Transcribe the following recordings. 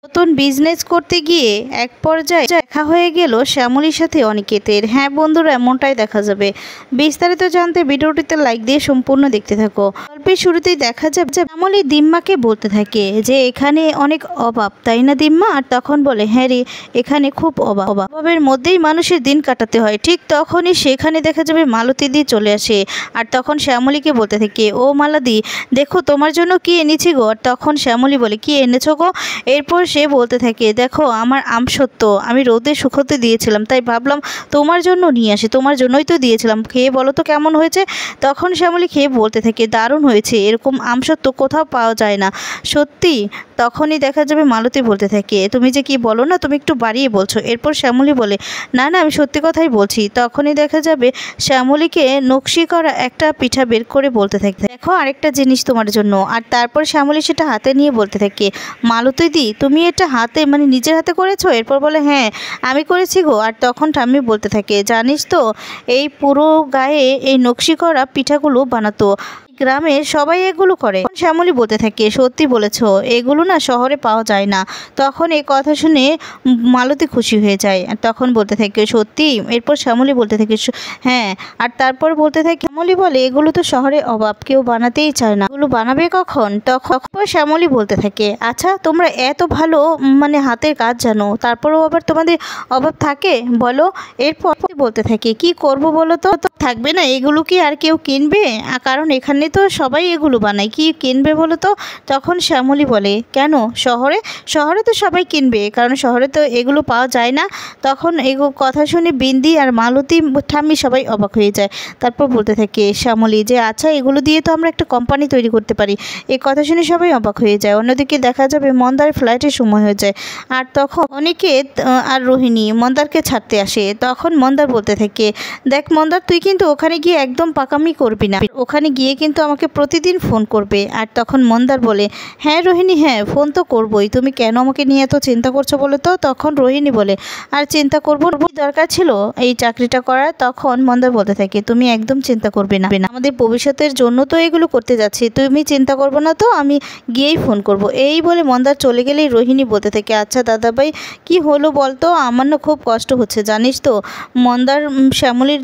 নতুন বিজনেস করতে গিয়ে এক পর্যায়ে দেখা হয়ে গেল শ্যামলীর সাথে অনিকেতের। হ্যাঁ বন্ধুরা, এমনটাই দেখা যাবে। বিস্তারিত জানতে ভিডিওটিতে লাইক দিয়ে সম্পূর্ণ দেখতে থাকো। গল্পের শুরুতেই দেখা যাবে শ্যামলী দিম্মাকে বলতে থাকে যে এখানে অনেক অভাব, তাই না দিম্মা? আর তখন বলে হ্যাঁ রে, এখানে খুব অভাবের মধ্যেই মানুষের দিন কাটাতে হয়। ঠিক তখনই সেখানে দেখা যাবে মালতী দি চলে আসে। আর তখন শ্যামলীকে বলতে থাকে, ও মালাদি, দেখো তোমার জন্য কি এনেছি গো। আর তখন শ্যামলী বলে, কি এনেছো গো? এরপর সে বলতে থাকে, দেখো আমার আমসত্ত্ব আমি রোদে শুকোতে দিয়েছিলাম, তাই ভাবলাম তোমার জন্য নিয়ে আসি, তোমার জন্যই তো দিয়েছিলাম, খেয়ে বলো তো কেমন হয়েছে। তখন শ্যামলী খেয়ে বলতে থাকে, দারুণ হয়েছে, এরকম আমসত্ত্ব কোথাও পাওয়া যায় না, সত্যি। তখনই দেখা যাবে মালতী বলতে থাকে, তুমি যে কি বলো না, তুমি একটু বাড়িয়ে বলছো। এরপর শ্যামলী বলে, না না, আমি সত্যি কথাই বলছি। তখনই দেখা যাবে শ্যামলীকে নকশি করা একটা পিঠা বের করে বলতে থাকে, দেখো আরেকটা জিনিস তোমার জন্য। আর তারপর শ্যামলী সেটা হাতে নিয়ে বলতে থাকে, মালতী দি, তুমি এটা হাতে মানে নিজের হাতে করেছো? এরপর বলে, হ্যাঁ আমি করেছি গো। আর তখন ঠাম্মি বলতে থাকে, জানিস তো এই পুরো গায়ে এই নকশি করা পিঠাগুলো বানাতো, গ্রামের সবাই এগুলো করে। শ্যামলী বলতে থাকে, সত্যি বলেছ, এগুলো না শহরে পাওয়া যায় না। তখন এই কথা শুনে মালতী খুশি হয়ে যায়। আর তখন বলতে থাকে, সত্যি? এরপর শ্যামলী বলতে থাকে, হ্যাঁ। আর তারপর বলতে থাকে, শ্যামলী বলে, এগুলো তো শহরে অভাব, কেউ বানাতেই চায় না, এগুলো বানাবে কখন? তখন শ্যামলী বলতে থাকে, আচ্ছা তোমরা এত ভালো মানে হাতের কাজ জানো, তারপরেও আবার তোমাদের অভাব থাকে বলো? এরপর বলতে থাকে, কি করব বলো তো, থাকবে না এগুলো, কি আর কেউ কিনবে? কারণ এখানে তো সবাই এগুলো বানায়, কি কিনবে বলো তো? তখন শ্যামলী বলে, কেন শহরে? শহরে তো সবাই কিনবে, কারণ শহরে তো এগুলো পাওয়া যায় না। তখন এগুলো কথা শুনে বিন্দি আর মালতী ঠাম্মি সবাই অবাক হয়ে যায়। তারপর বলতে থাকে শ্যামলী যে, আচ্ছা এগুলো দিয়ে তো আমরা একটা কোম্পানি তৈরি করতে পারি। এই কথা শুনে সবাই অবাক হয়ে যায়। অন্যদিকে দেখা যাবে মন্দার ফ্লাইটের সময় হয়ে যায়। আর তখন অনিকেত আর রোহিণী মন্দারকে ছাড়তে আসে। তখন মন্দার বলতে থাকে, দেখ মন্দার, তুই কিন্তু ওখানে গিয়ে একদম পাকামি করবি না, ওখানে গিয়ে কিন্তু আমাকে প্রতিদিন ফোন করবে। আর তখন মন্দার বলে, হ্যাঁ রোহিণী, হ্যাঁ ফোন তো করবই, তুমি কেন আমাকে নিয়ে এত চিন্তা করছো বলো তো? তখন রোহিণী বলে, আর চিন্তা করবো দরকার ছিল এই চাকরিটা করার? তখন মন্দার বলতে থাকে, তুমি একদম চিন্তা করবে না, আমাদের ভবিষ্যতের জন্য তো এগুলো করতে যাচ্ছি, তুমি চিন্তা করবো না তো, আমি গিয়েই ফোন করব। এই বলে মন্দার চলে গেলেই রোহিণী বলতে থাকে, আচ্ছা দাদাভাই কি হলো বলতো, আমার না খুব কষ্ট হচ্ছে জানিস তো, মন্দার শ্যামলীর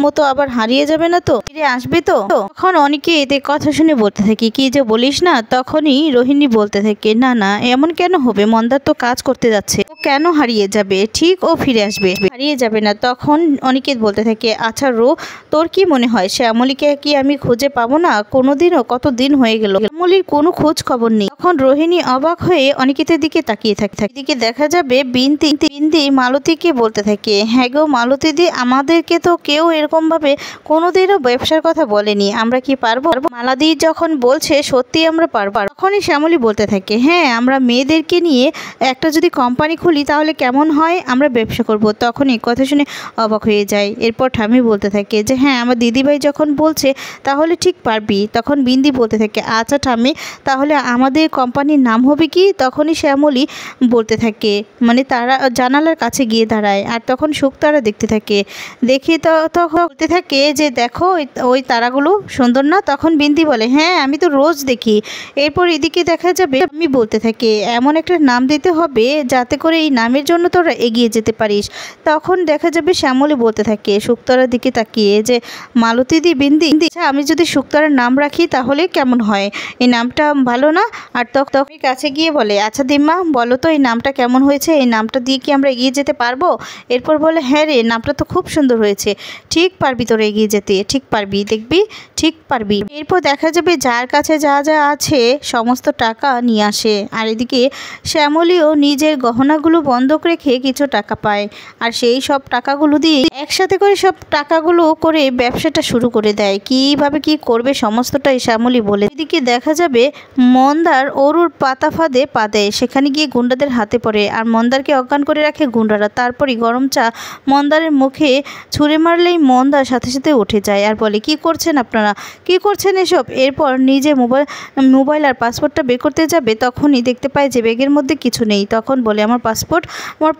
মতো আবার হারিয়ে যাবে না তো, ফিরে আসবে তো? তখন অনেকে এতে কথা শুনে বলতে থাকে, কি যে বলিস না। তখনই রোহিণী বলতে থাকে, না না, এমন কেন হবে, মন্দার তো কাজ করতে যাচ্ছে, ও কেন হারিয়ে যাবে, ঠিক ও ফিরে আসবে, হারিয়ে যাবে না। তখন অনিকেত বলতে থাকে, আচ্ছা রো, তোর কি মনে হয় শ্যামলীকে কি আমি খুঁজে পাবো না? কোনোদিনও, কত দিন হয়ে গেল শ্যামলীর কোনো খোঁজ খবর নেই। তখন রোহিণী অবাক হয়ে অনিকেতের দিকে তাকিয়ে থাকে। এদিকে দেখা যাবে বিন্দি মালতীকে বলতে থাকে, হ্যাঁ গো মালতী দি, আমাদেরকে তো কেউ এরকম ভাবে কোনোদিনও ব্যবসার কথা বলেনি, আমরা কি পারবো? মালাদি যখন বলছে সত্যি আমরা পারবো। তখনই শ্যামলী বলতে থাকে, হ্যাঁ আমরা মেয়েদেরকে নিয়ে একটা যদি কোম্পানি খুলি তাহলে কেমন হয়, আমরা ব্যবসা করব। তখন এই কথা শুনে অবাক হয়ে যায়। এরপর ঠাম্মি বলতে থাকে যে, হ্যাঁ আমার দিদিভাই যখন বলছে তাহলে ঠিক পারবি। তখন বিন্দি বলতে থাকে, আচ্ছা ঠাম্মি, তাহলে আমাদের কোম্পানির নাম হবে কি? তখনই শ্যামলী বলতে থাকে, মানে তারা জানালার কাছে গিয়ে দাঁড়ায়। আর তখন শুকতারা দেখতে থাকে, দেখে তখন বলতে থাকে যে, দেখো ওই তারাগুলো সুন্দর না? তখন বিন্দি বলে, হ্যাঁ আমি তো রোজ দেখি। এরপর এদিকে দেখা যাবে আমি বলতে থাকে, এমন একটা নাম দিতে হবে যাতে করে এই নামের জন্য তোরা এগিয়ে যেতে পারিস। তখন দেখা যাবে শ্যামলী বলতে থাকে শুকতারার দিকে তাকিয়ে যে, মালতী দি, বিন্দি, আমি যদি শুকতারার নাম রাখি তাহলে কেমন হয়, এই নামটা ভালো না? আর তখন কাছে গিয়ে বলে, আচ্ছা দিম্মা বলো তো এই নামটা কেমন হয়েছে, এই নামটা দিয়ে কি আমরা এগিয়ে যেতে পারবো? এরপর বলে, হ্যাঁ রে, নামটা তো খুব সুন্দর হয়েছে, ঠিক পারবি তোরা এগিয়ে যেতে, ঠিক পারবি, দেখবি ঠিক পারবি। এরপর দেখা যাবে যার কাছে যা যা আছে সমস্ত টাকা নিয়ে আসে। আর এদিকে শ্যামলীও নিজের গহনাগুলো বন্ধক রেখে কিছু টাকা পায়। আর সেই সব টাকাগুলো দিয়ে একসাথে করে সব টাকাগুলো করে ব্যবসাটা শুরু করে দেয়। কিভাবে কি করবে সমস্তটাই শ্যামলী বলে। এদিকে দেখা যাবে মন্দার অরুর পাতা ফাঁদে পা দেয়, সেখানে গিয়ে গুন্ডাদের হাতে পড়ে। আর মন্দারকে অজ্ঞান করে রাখে গুন্ডারা। তারপরই গরম চা মন্দারের মুখে ছুঁড়ে মারলেই মন্দার সাথে সাথে উঠে যায় আর বলে, কি করছেন আপনারা, কি করছেন এসব। এরপর নিজে মোবাইল আর পাসপোর্টটা বের করতে যাবে, তখনই দেখতে পায় যে ব্যাগের মধ্যে কিছু নেই। তখন বলে, আমার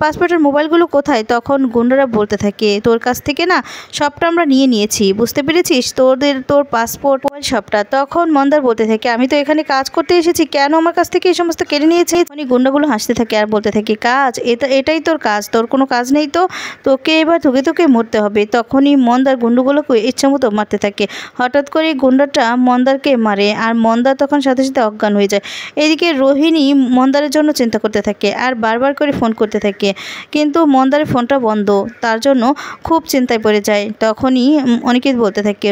পাসপোর্টের মোবাইলগুলো কোথায়। তখন গুন্ডারা বলতে থাকে, তোর কাছ থেকে না সবটা আমরা নিয়ে নিয়েছি, বুঝতে পেরেছিস, তোর পাসপোর্ট মোবাইল সবটা। তখন মন্দার বলতে থাকে, আমি তো এখানে কাজ করতে এসেছি, কেন আমার কাছ থেকে এই সমস্ত কেড়ে নিয়েছে। মানে গুন্ডাগুলো হাসতে থাকে আর বলতে থাকে, কাজ, এটাই তোর কাজ, তোর কোনো কাজ নেই তো, তোকে এবার তোকে মরতে হবে। তখনই মন্দার গুন্ডাগুলোকে ইচ্ছামতো মারতে থাকে। হঠাৎ করে গুন্ডাটা মন্দারকে মারে আর মন্দার তখন সাথে সাথে অজ্ঞান হয়ে যায়। এদিকে রোহিণী মন্দারের জন্য চিন্তা করতে থাকে আর বারবার করে ফোন করতে থাকে, কিন্তু মন্দারের ফোনটা বন্ধ, তার জন্য খুব চিন্তায় পড়ে যায়। তখনই অনিকেত বলতে থাকে,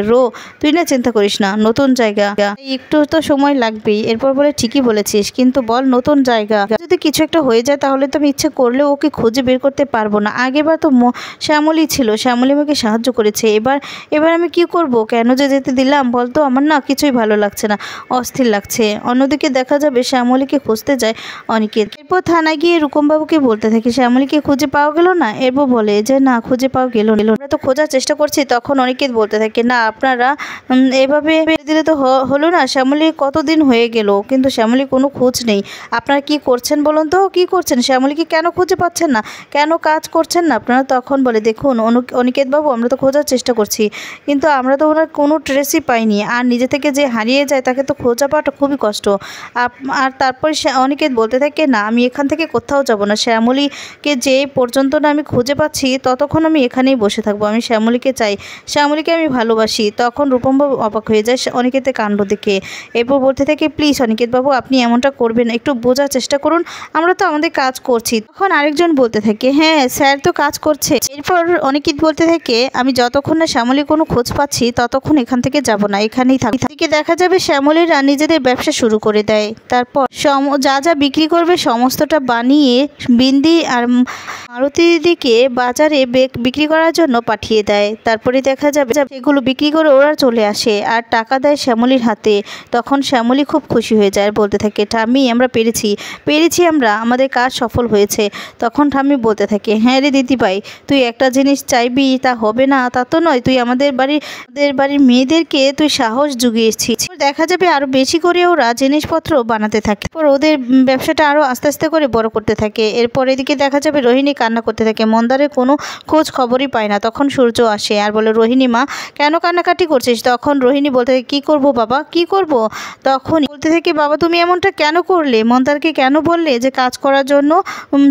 তুই না চিন্তা করিস না, নতুন জায়গা, একটু তো সময় লাগবেই। এরপর বলে, ঠিকই বলেছিস, কিন্তু বল নতুন জায়গা, যদি কিছু একটা হয়ে যায় তাহলে তো আমি ইচ্ছে করলেও ওকে খুঁজে বের করতে পারবো না। আগেবার তো শ্যামলী ছিল, শ্যামলী আমাকে সাহায্য করেছে, এবার আমি কি করব, কেন যে যেতে দিলাম বলতো, আমার না কিছুই ভালো লাগছে না, অস্থির লাগছে। অন্যদিকে দেখা যাবে শ্যামলীকে খুঁজতে যায় অনিকেত। এরপর থানায় গিয়ে রূপমবাবুকে বলতে থাকে, শ্যামলীকে খুঁজে পাওয়া গেল না। এরপর বলে যে, না খুঁজে পাওয়া গেল না, আমরা তো খোঁজার চেষ্টা করছি। তখন অনিকেত বলতে থাকে, না আপনারা এভাবে দিলে তো হলো না, শ্যামলী কতদিন হয়ে গেল কিন্তু শ্যামলী কোনো খোঁজ নেই, আপনারা কি করছেন বলুন তো, কি করছেন, শ্যামলীকে কেন খুঁজে পাচ্ছেন না, কেন কাজ করছেন না আপনারা। তখন বলে, দেখুন অনিকেত বাবু, আমরা তো খোঁজার চেষ্টা করছি, কিন্তু আমরা তো ওনার কোনো ট্রেসই পাইনি, আর নিজে থেকে যে হারিয়ে যায় তাকে তো খোঁজা পাওয়াটা খুবই কষ্ট। আর তারপর অনিকেত বলতে থাকে, না আমি এখান থেকে কোথাও যাব না, শ্যামলীকে যে পর্যন্ত না আমি খুঁজে পাচ্ছি ততক্ষণ আমি এখানেই বসে থাকবো, আমি শ্যামলীকে চাই, শ্যামলীকে আমি ভালোবাসি। তখন রূপমবাবু অবাক হয়ে যায় অনিকেতের কাণ্ড দেখে। এরপর বলতে থাকে, প্লিজ অনিকেত বাবু, আপনি এমনটা করবেন, একটু বোঝার চেষ্টা করুন, আমরা তো আমাদের কাজ করছি। তখন আরেকজন বলতে থাকে, হ্যাঁ স্যার তো কাজ করছে। এরপর অনিকেত বলতে থাকে, আমি যতক্ষণ না শ্যামলী কোনো খোঁজ পাচ্ছি ততক্ষণ এখান থেকে যাব না, এখানেই থাকি। দেখা যাবে শ্যামলীরা নিজেদের ব্যবসা শুরু করে দেয়। তারপর যা বিক্রি করবে সমস্তটা বানিয়ে বিন্দি আর মারুতি দিদিকে বাজারে বিক্রি করার জন্য পাঠিয়ে দেয়। তারপরে দেখা যাবে এগুলো বিক্রি করে ওরা চলে আসে আর টাকা দেয় শ্যামলীর হাতে। তখন শ্যামলী খুব খুশি হয়ে যায়, বলতে থাকে, ঠাম্মি আমরা পেরেছি আমরা, আমাদের কাজ সফল হয়েছে। তখন ঠাম্মি বলতে থাকে, হ্যাঁ রে দিদিভাই, তুই একটা জিনিস চাইবি তা হবে না তা তো নয়, তুই আমাদের বাড়ির মেয়েদেরকে তুই সাহস জুগিয়েছিস। দেখা যাবে আরো বেশি করে ওরা জিনিসপত্র বানাতে থাকে, ওদের ব্যবসাটা আরো আস্তে আস্তে করে বড় করতে থাকে। এরপর এদিকে দেখা যাবে রোহিণী কান্না করতে থাকে, মন্দারের কোনো খোঁজ খবরই পায় না। তখন সূর্য আসে আর বলে, রোহিণী মা কেন কান্নাকাটি করছিস। তখন রোহিণী বলতে থাকে, কি করব বাবা, কি করব। তখন বলতে থাকে, বাবা তুমি এমনটা কেন করলে, মন্দারকে কেন বললে যে কাজ করার জন্য,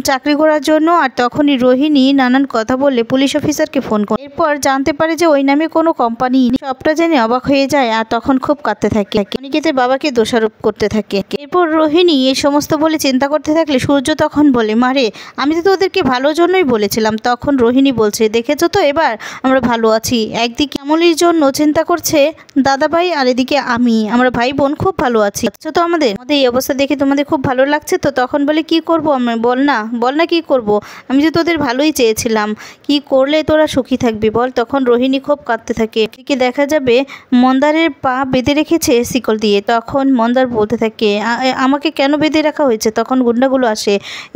চাকরি করার জন্য। আর তখনই রোহিণী নানান কথা বললে পুলিশ অফিসারকে ফোন করে। এরপর জানতে পারে যে ওই নামে কোনো কোম্পানি, সবটা জেনে অবাক হয়ে যায় আর তখন খুব কাঁদতে থাকে, অনিকেতের বাবাকে দোষারোপ করতে থাকে। এরপর রোহিণী এই সমস্ত বলে চিন্তা করতে থাকলে সূর্য তখন বলে, মারে আমি তো ওদেরকে ভালোর জন্যই বলেছিলাম। তখন রোহিণী বলছে, দেখেছো তো এবার আমরা ভালো আছি, একদিকে শ্যামলীর জন্য চিন্তা করছে দাদাভাই আর এদিকে আমরা ভাই বোন খুব ভালো আছি। তো আমাদের এই অবস্থা দেখে তোমাদের খুব ভালো লাগছে তো। তখন বলে, কি করব আমি, বল না কি করব, আমি যে তোদের ভালোই চেয়েছিলাম, কি করলে তোরা সুখী থাকবি বল। তখন রোহিণী খুব কাঁদতে থাকে। এদিকে দেখা যাবে মন্দারের পা বেঁধে রেখেছে শিকল দিয়ে। তখন মন্দার বলতে থাকে, আমাকে কেন বেঁধে রাখা হয়েছে। তখন গুন্ডাগুলো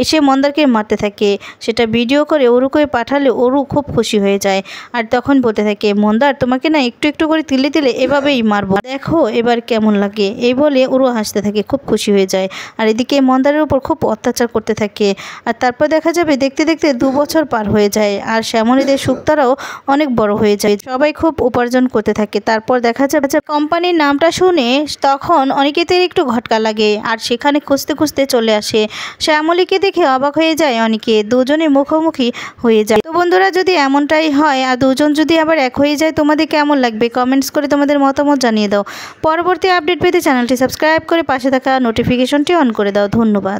এসে মন্দারকে মারতে থাকে, সেটা ভিডিও করে অরুকে পাঠালে অরু খুব খুশি হয়ে যায়। আর তখন বলতে থাকে, মন্দার তোমাকে না একটু একটু করে তিলে তিলে এভাবেই মারবো, দেখো এবার কেমন লাগে। এই বলে অরু হাসতে থাকে, খুব খুশি হয়ে যায়। আর এদিকে মন্দারের উপর খুব অত্যাচার করতে থাকে। আর তারপর দেখা যাবে দেখতে দেখতে 2 বছর পার হয়ে যায় আর শ্যামলীদের সুক্তারাও অনেক বড় হয়ে যায়, সবাই খুব উপার্জন করতে থাকে। তারপর দেখা যাবে কোম্পানির নামটা শুনে তখন অনিকেতের একটু ঘটকা লাগে আর সেখানে খুঁজতে খুঁজতে চলে আসে। শ্যামলীকে দেখে অবাক হয়ে যায় অনিকেত, দুজনে মুখোমুখি হয়ে যায়। তো বন্ধুরা, যদি এমনটাই হয় আর দুজন যদি আবার এক হয়ে যায়, তোমাদের কেমন লাগবে কমেন্টস করে তোমাদের মতামত জানিয়ে দাও। পরবর্তী আপডেট পেতে চ্যানেলটি সাবস্ক্রাইব করে পাশে থাকা নোটিফিকেশনটি অন করে দাও। ধন্যবাদ।